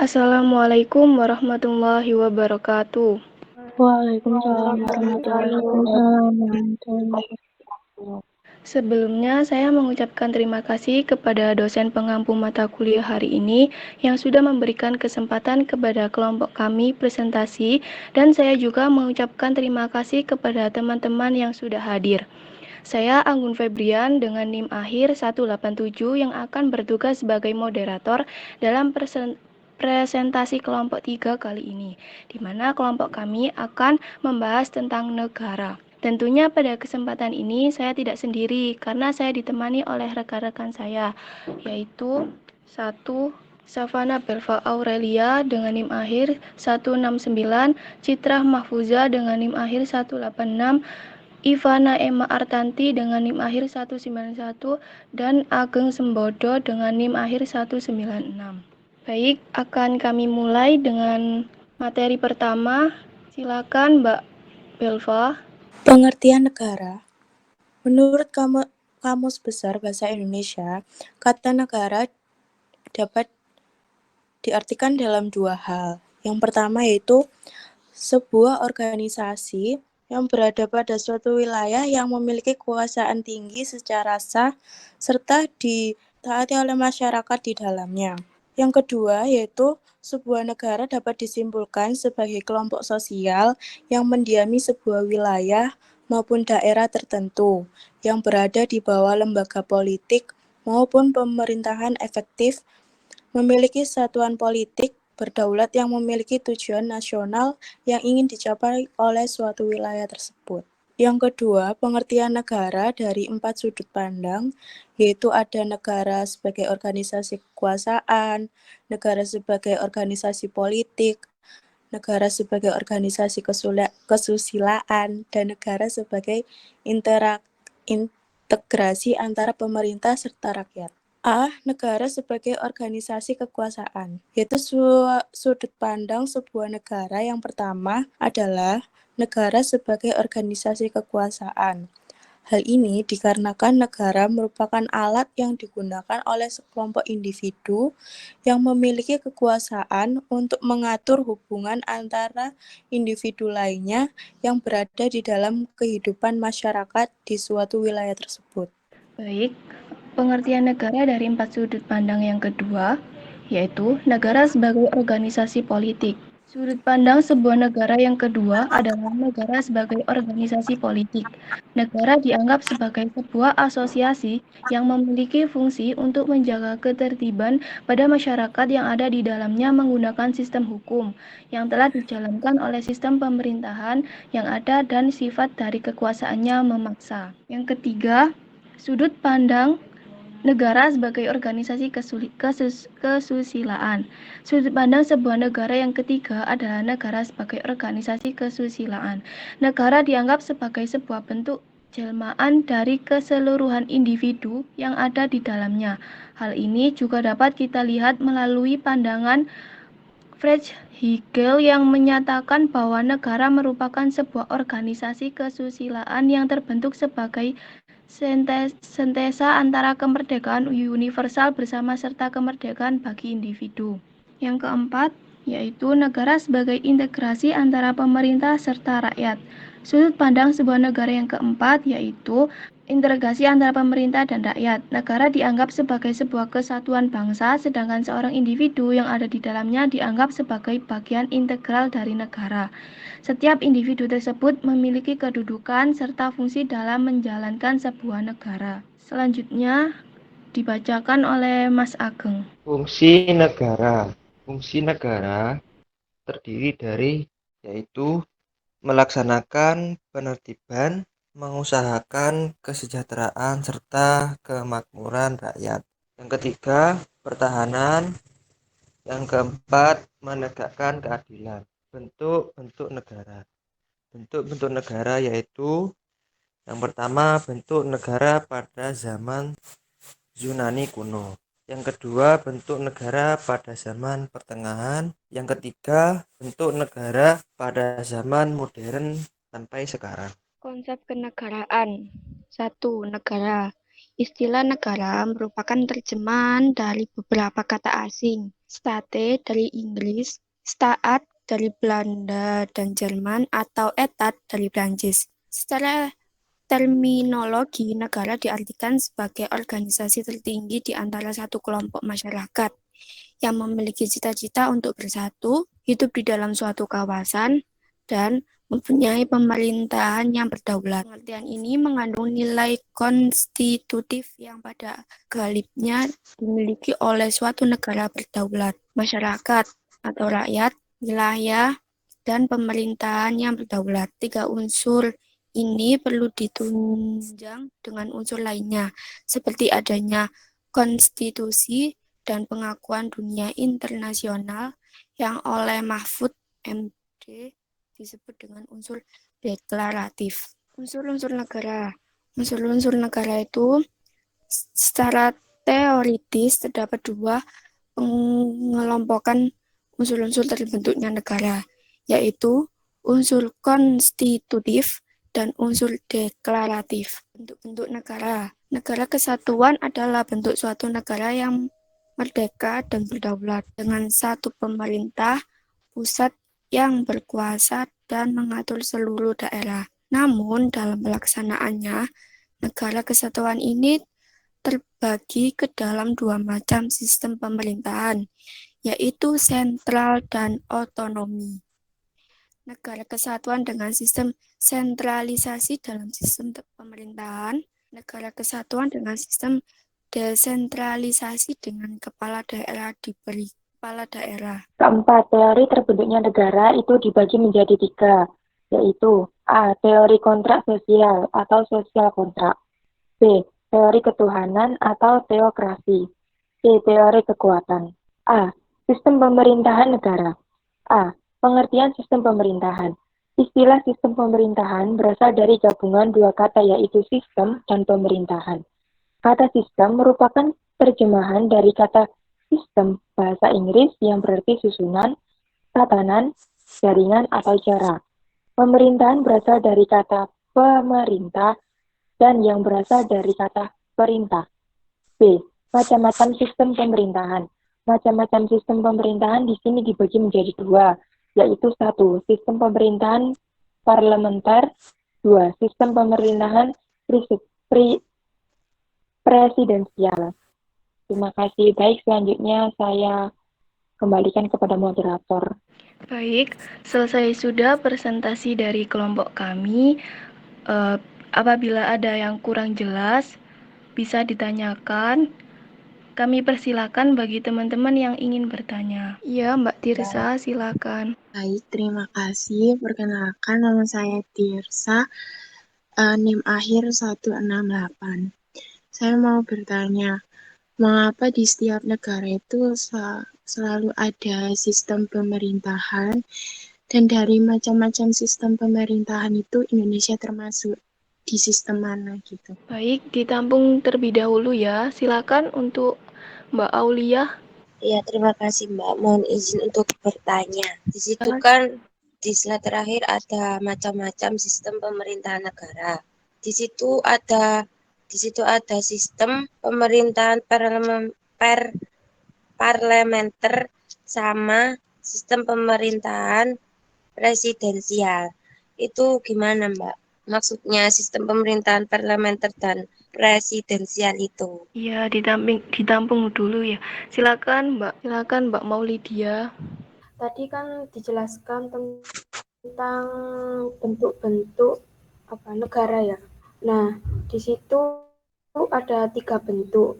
Assalamualaikum warahmatullahi wabarakatuh. Waalaikumsalam warahmatullahi wabarakatuh. Sebelumnya, saya mengucapkan terima kasih kepada dosen pengampu mata kuliah hari ini yang sudah memberikan kesempatan kepada kelompok kami presentasi, dan saya juga mengucapkan terima kasih kepada teman-teman yang sudah hadir. Saya Anggun Febrian dengan NIM akhir 187 yang akan bertugas sebagai moderator dalam presentasi kelompok 3 kali ini, di mana kelompok kami akan membahas tentang negara. Tentunya pada kesempatan ini saya tidak sendiri karena saya ditemani oleh rekan-rekan saya, yaitu 1. Savana Belva Aurelia dengan NIM akhir 169, Citra Mahfuza dengan NIM akhir 186, Ivana Emma Artanti dengan NIM akhir 191, dan Ageng Sembodo dengan NIM akhir 196. Baik, akan kami mulai dengan materi pertama. Silakan Mbak Belva. Pengertian negara. Menurut Kamus Besar Bahasa Indonesia, kata negara dapat diartikan dalam dua hal. Yang pertama yaitu sebuah organisasi yang berada pada suatu wilayah yang memiliki kekuasaan tinggi secara sah serta ditaati oleh masyarakat di dalamnya. Yang kedua yaitu sebuah negara dapat disimpulkan sebagai kelompok sosial yang mendiami sebuah wilayah maupun daerah tertentu yang berada di bawah lembaga politik maupun pemerintahan efektif, memiliki satuan politik berdaulat yang memiliki tujuan nasional yang ingin dicapai oleh suatu wilayah tersebut. Yang kedua, pengertian negara dari 4 sudut pandang, yaitu ada negara sebagai organisasi kekuasaan, negara sebagai organisasi politik, negara sebagai organisasi kesusilaan, dan negara sebagai integrasi antara pemerintah serta rakyat. Negara sebagai organisasi kekuasaan, yaitu sudut pandang sebuah negara yang pertama adalah negara sebagai organisasi kekuasaan. Hal ini dikarenakan negara merupakan alat yang digunakan oleh sekelompok individu yang memiliki kekuasaan untuk mengatur hubungan antara individu lainnya yang berada di dalam kehidupan masyarakat di suatu wilayah tersebut. Baik, pengertian negara dari 4 sudut pandang yang kedua, yaitu negara sebagai organisasi politik. Sudut pandang sebuah negara yang kedua adalah negara sebagai organisasi politik. Negara dianggap sebagai sebuah asosiasi yang memiliki fungsi untuk menjaga ketertiban pada masyarakat yang ada di dalamnya menggunakan sistem hukum yang telah dijalankan oleh sistem pemerintahan yang ada dan sifat dari kekuasaannya memaksa. Yang ketiga, sudut pandang negara sebagai organisasi kesusilaan. Sudut pandang sebuah negara yang ketiga adalah negara sebagai organisasi kesusilaan. Negara dianggap sebagai sebuah bentuk jelmaan dari keseluruhan individu yang ada di dalamnya. Hal ini juga dapat kita lihat melalui pandangan Friedrich Hegel yang menyatakan bahwa negara merupakan sebuah organisasi kesusilaan yang terbentuk sebagai sintesa antara kemerdekaan universal bersama serta kemerdekaan bagi individu. Yang keempat, yaitu negara sebagai integrasi antara pemerintah serta rakyat. Sudut pandang sebuah negara yang keempat yaitu integrasi antara pemerintah dan rakyat. Negara dianggap sebagai sebuah kesatuan bangsa, sedangkan seorang individu yang ada di dalamnya dianggap sebagai bagian integral dari negara. Setiap individu tersebut memiliki kedudukan serta fungsi dalam menjalankan sebuah negara. Selanjutnya dibacakan oleh Mas Ageng. Fungsi negara. Fungsi negara terdiri dari yaitu melaksanakan penertiban, mengusahakan kesejahteraan serta kemakmuran rakyat. Yang ketiga, pertahanan. Yang keempat, menegakkan keadilan. Bentuk-bentuk negara. Bentuk-bentuk negara yaitu yang pertama, bentuk negara pada zaman Yunani kuno. Yang kedua, bentuk negara pada zaman pertengahan. Yang ketiga, bentuk negara pada zaman modern sampai sekarang. Konsep kenegaraan. 1. Negara Istilah negara merupakan terjemahan dari beberapa kata asing. State dari Inggris, staat dari Belanda dan Jerman, atau etat dari Prancis. Secara terminologi, negara diartikan sebagai organisasi tertinggi di antara satu kelompok masyarakat yang memiliki cita-cita untuk bersatu, hidup di dalam suatu kawasan, dan mempunyai pemerintahan yang berdaulat. Pengertian ini mengandung nilai konstitutif yang pada galibnya dimiliki oleh suatu negara berdaulat, masyarakat atau rakyat, wilayah, dan pemerintahan yang berdaulat. Tiga unsur ini perlu ditunjang dengan unsur lainnya, seperti adanya konstitusi dan pengakuan dunia internasional yang oleh Mahfud MD disebut dengan unsur deklaratif. Unsur-unsur negara. Unsur-unsur negara itu secara teoritis terdapat dua pengelompokan unsur-unsur terbentuknya negara, yaitu unsur konstitutif dan unsur deklaratif. Bentuk-bentuk negara. Negara kesatuan adalah bentuk suatu negara yang merdeka dan berdaulat dengan satu pemerintah pusat yang berkuasa dan mengatur seluruh daerah. Namun dalam pelaksanaannya, negara kesatuan ini terbagi ke dalam dua macam sistem pemerintahan, yaitu sentral dan otonomi. Negara kesatuan dengan sistem sentralisasi dalam sistem pemerintahan, negara kesatuan dengan sistem desentralisasi dengan kepala daerah diberi kepala daerah. Keempat, teori terbentuknya negara itu dibagi menjadi tiga, yaitu A. Teori kontrak sosial atau sosial kontrak. B. Teori ketuhanan atau teokrasi. C. Teori kekuatan. A. Sistem pemerintahan negara. A. Pengertian sistem pemerintahan. Istilah sistem pemerintahan berasal dari gabungan dua kata, yaitu sistem dan pemerintahan. Kata sistem merupakan terjemahan dari kata sistem bahasa Inggris yang berarti susunan, tatanan, jaringan, atau cara. Pemerintahan berasal dari kata pemerintah dan yang berasal dari kata perintah. B. Macam-macam sistem pemerintahan. Macam-macam sistem pemerintahan di sini dibagi menjadi dua, yaitu 1. Sistem pemerintahan parlementer, 2. Sistem pemerintahan presidensial. Terima kasih. Baik, selanjutnya saya kembalikan kepada moderator. Baik, selesai sudah presentasi dari kelompok kami. Apabila ada yang kurang jelas, bisa ditanyakan. Kami persilakan bagi teman-teman yang ingin bertanya. Iya, Mbak Tirsa, silakan. Baik, terima kasih. Perkenalkan, nama saya Tirsa, NIM akhir 168. Saya mau bertanya, mengapa di setiap negara itu selalu ada sistem pemerintahan, dan dari macam-macam sistem pemerintahan itu Indonesia termasuk di sistem mana gitu? Baik, ditampung terlebih dahulu ya. Silakan untuk Mbak Aulia. Ya, terima kasih Mbak. Mohon izin untuk bertanya. Di situ kan di slide terakhir ada macam-macam sistem pemerintahan negara. Di situ ada sistem pemerintahan parlementer sama sistem pemerintahan presidensial. Itu gimana Mbak? Maksudnya sistem pemerintahan parlementer dan presidensial itu. Iya, ditampung dulu ya. Silakan Mbak Maulidia. Tadi kan dijelaskan tentang bentuk-bentuk negara ya. Nah, di situ ada 3 bentuk.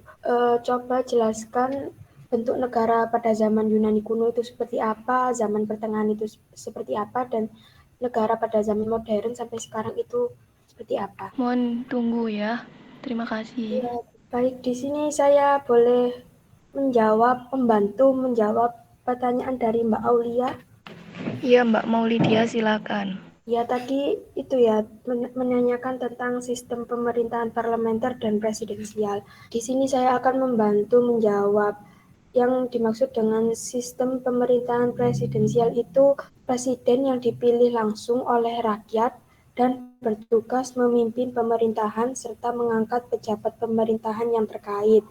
Coba jelaskan bentuk negara pada zaman Yunani kuno itu seperti apa, zaman pertengahan itu seperti apa, dan negara pada zaman modern sampai sekarang itu seperti apa. Mohon tunggu ya. Terima kasih. Ya, baik, di sini saya boleh membantu menjawab pertanyaan dari Mbak Aulia. Iya, Mbak Maulidia, silakan. Ya, tadi itu ya menanyakan tentang sistem pemerintahan parlementer dan presidensial. Di sini saya akan membantu menjawab. Yang dimaksud dengan sistem pemerintahan presidensial itu presiden yang dipilih langsung oleh rakyat dan bertugas memimpin pemerintahan serta mengangkat pejabat pemerintahan yang terkait.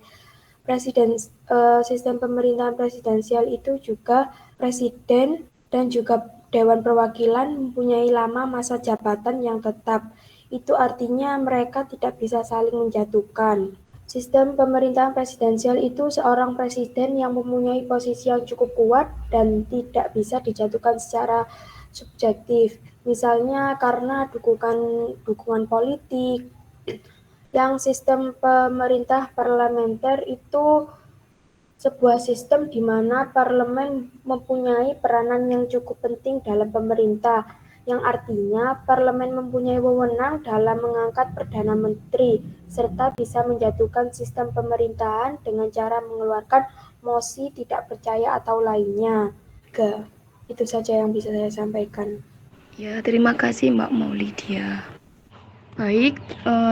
Sistem pemerintahan presidensial itu juga presiden dan juga Dewan Perwakilan mempunyai lama masa jabatan yang tetap. Itu artinya mereka tidak bisa saling menjatuhkan. Sistem pemerintahan presidensial itu seorang presiden yang mempunyai posisi yang cukup kuat dan tidak bisa dijatuhkan secara subjektif. Misalnya karena dukungan politik. Yang sistem pemerintah parlementer itu sebuah sistem di mana parlemen mempunyai peranan yang cukup penting dalam pemerintah, yang artinya parlemen mempunyai wewenang dalam mengangkat perdana menteri, serta bisa menjatuhkan sistem pemerintahan dengan cara mengeluarkan mosi tidak percaya atau lainnya. Itu saja yang bisa saya sampaikan. Ya, terima kasih Mbak Maulidia. Baik,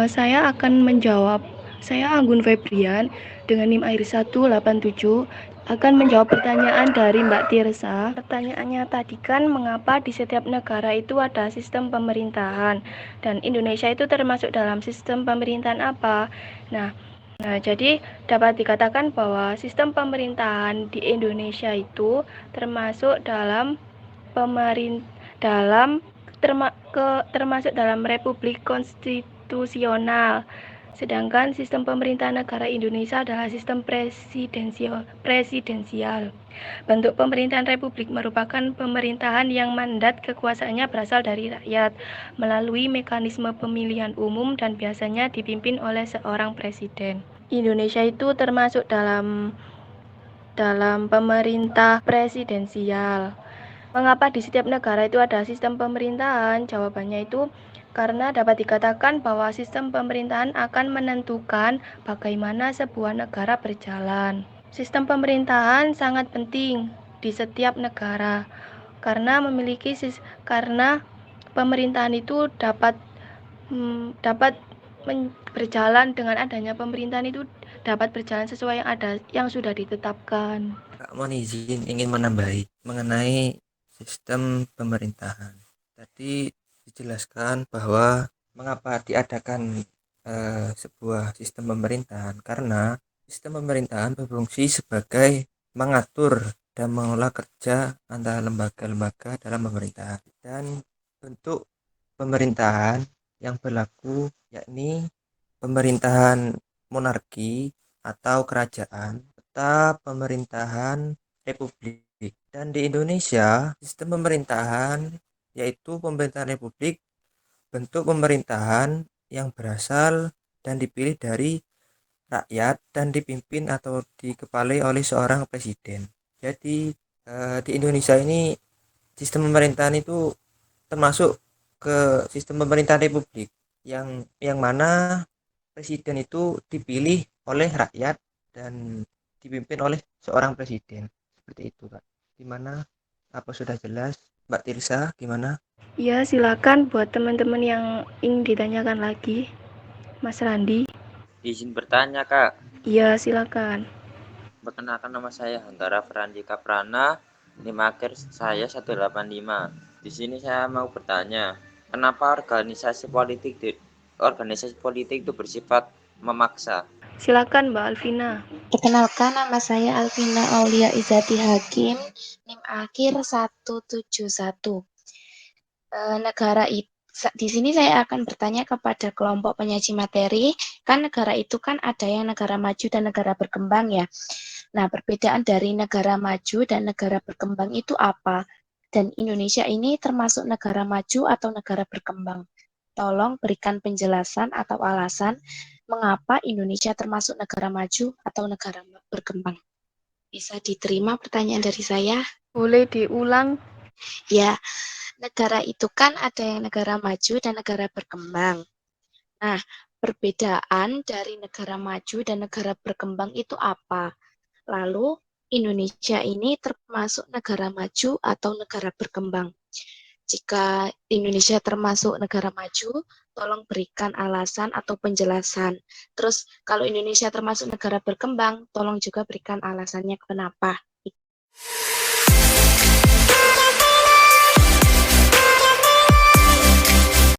saya akan menjawab. Saya Anggun Febrian dengan NIM akhir 187 akan menjawab pertanyaan dari Mbak Tirsa. Pertanyaannya tadi kan mengapa di setiap negara itu ada sistem pemerintahan dan Indonesia itu termasuk dalam sistem pemerintahan apa? Nah, jadi dapat dikatakan bahwa sistem pemerintahan di Indonesia itu termasuk dalam termasuk dalam Republik Konstitusional. Sedangkan sistem pemerintahan negara Indonesia adalah sistem presidensial. Bentuk pemerintahan republik merupakan pemerintahan yang mandat kekuasaannya berasal dari rakyat melalui mekanisme pemilihan umum dan biasanya dipimpin oleh seorang presiden. Indonesia itu termasuk dalam pemerintah presidensial. Mengapa di setiap negara itu ada sistem pemerintahan? Jawabannya itu karena dapat dikatakan bahwa sistem pemerintahan akan menentukan bagaimana sebuah negara berjalan. Sistem pemerintahan sangat penting di setiap negara karena karena pemerintahan itu dapat berjalan dengan adanya pemerintahan itu dapat berjalan sesuai yang sudah ditetapkan. Kak mohon izin ingin menambahi mengenai sistem pemerintahan. Tadi dijelaskan bahwa mengapa diadakan sebuah sistem pemerintahan, karena sistem pemerintahan berfungsi sebagai mengatur dan mengelola kerja antara lembaga-lembaga dalam pemerintahan. Dan bentuk pemerintahan yang berlaku yakni pemerintahan monarki atau kerajaan serta pemerintahan republik. Dan di Indonesia, sistem pemerintahan yaitu pemerintahan republik, bentuk pemerintahan yang berasal dan dipilih dari rakyat dan dipimpin atau dikepalai oleh seorang presiden. Jadi di Indonesia ini sistem pemerintahan itu termasuk ke sistem pemerintahan republik yang mana presiden itu dipilih oleh rakyat dan dipimpin oleh seorang presiden. Seperti itu, Kak. Gimana? Apa sudah jelas? Mbak Tirsa, gimana? Ya, silakan buat teman-teman yang ingin ditanyakan lagi. Mas Randi. Izin bertanya, Kak. Iya, silakan. Perkenalkan, nama saya Hantara Frandika Prana, NIM akhir saya 185. Di sini saya mau bertanya, kenapa organisasi politik itu bersifat memaksa? Silakan Mbak Alvina. Perkenalkan, nama saya Alvina Aulia Izati Hakim, NIM akhir 171. Di sini saya akan bertanya kepada kelompok penyaji materi, kan negara itu kan ada yang negara maju dan negara berkembang ya. Nah, perbedaan dari negara maju dan negara berkembang itu apa? Dan Indonesia ini termasuk negara maju atau negara berkembang? Tolong berikan penjelasan atau alasan mengapa Indonesia termasuk negara maju atau negara berkembang. Bisa diterima pertanyaan dari saya? Boleh diulang? Ya, negara itu kan ada yang negara maju dan negara berkembang. Nah, perbedaan dari negara maju dan negara berkembang itu apa? Lalu, Indonesia ini termasuk negara maju atau negara berkembang? Jika Indonesia termasuk negara maju, tolong berikan alasan atau penjelasan. Terus, kalau Indonesia termasuk negara berkembang, tolong juga berikan alasannya kenapa.